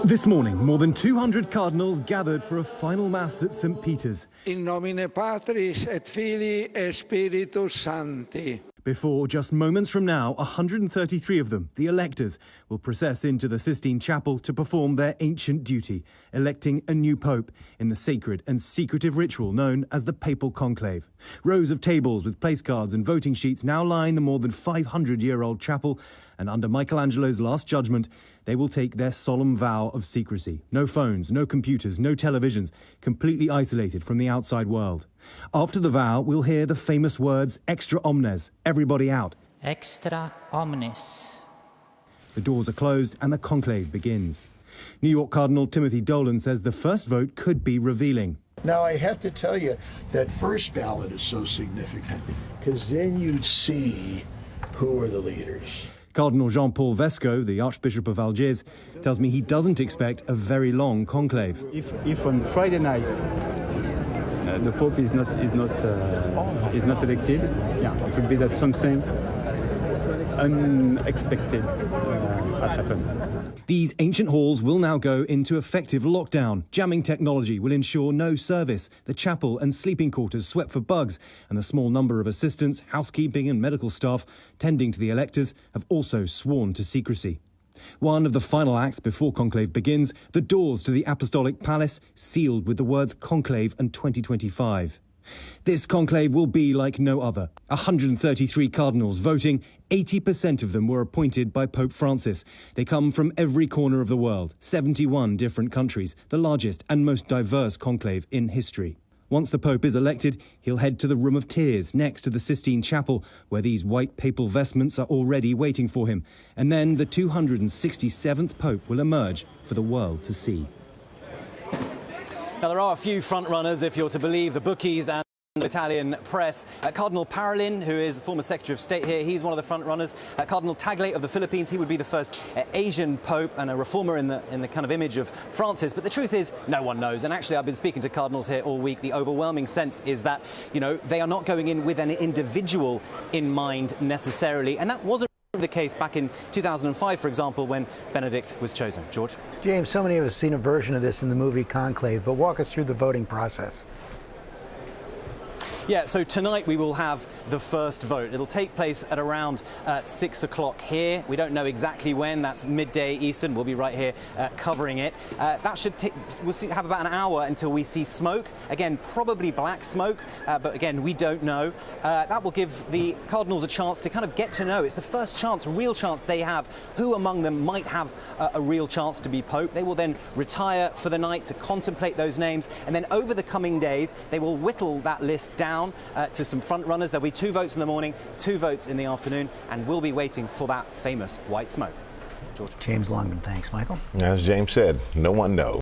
This morning, more than 200 cardinals gathered for a final mass at St. Peter's. In nomine Patris et Filii et Spiritus Sancti. Before, just moments from now, 133 of them, the electors, will process into the Sistine Chapel to perform their ancient duty, electing a new pope in the sacred and secretive ritual known as the papal conclave. Rows of tables with place cards and voting sheets now line the more than 500-year-old chapel, and under Michelangelo's Last Judgment, they will take their solemn vow of secrecy. No phones, no computers, no televisions, completely isolated from the outside world. After the vow, we'll hear the famous words, extra omnes, everybody out. Extra omnes. The doors are closed and the conclave begins. New York Cardinal Timothy Dolan says the first vote could be revealing. Now, I have to tell you, that first ballot is so significant, because then you'd see who are the leaders. Cardinal Jean-Paul Vesco, the Archbishop of Algiers, tells me he doesn't expect a very long conclave. If on Friday night the Pope is not elected, it will be that something unexpected has happened. These ancient halls will now go into effective lockdown. Jamming technology will ensure no service. The chapel and sleeping quarters swept for bugs, and the small number of assistants, housekeeping and medical staff tending to the electors have also sworn to secrecy. One of the final acts before conclave begins, the doors to the Apostolic Palace sealed with the words conclave and 2025. This conclave will be like no other. 133 cardinals voting, 80% of them were appointed by Pope Francis. They come from every corner of the world, 71 different countries, the largest and most diverse conclave in history. Once the Pope is elected, he'll head to the Room of Tears next to the Sistine Chapel, where these white papal vestments are already waiting for him. And then the 267th Pope will emerge for the world to see. Now, there are a few front-runners, if you're to believe the bookies and the Italian press. Cardinal Parolin, who is former Secretary of State here, he's one of the front-runners. Cardinal Tagle of the Philippines, he would be the first Asian pope and a reformer in the kind of image of Francis. But the truth is, no one knows. And actually, I've been speaking to cardinals here all week. The overwhelming sense is that, they are not going in with an individual in mind necessarily. And that wasn't the case back in 2005, for example, when Benedict was chosen. George? James, so many of us have seen a version of this in the movie Conclave, but walk us through the voting process. Yeah, so tonight we will have the first vote. It'll take place at around 6 o'clock here. We don't know exactly when. That's midday Eastern. We'll be right here covering it. That should we'll have about an hour until we see smoke. Again, probably black smoke, but again, we don't know. That will give the cardinals a chance to kind of get to know. It's the first chance, real chance they have. Who among them might have a real chance to be pope? They will then retire for the night to contemplate those names, and then over the coming days, they will whittle that list down to some front runners. There'll be 2 votes in the morning, 2 votes in the afternoon, and we'll be waiting for that famous white smoke. George? James Longman, thanks. Michael? As James said, no one knows.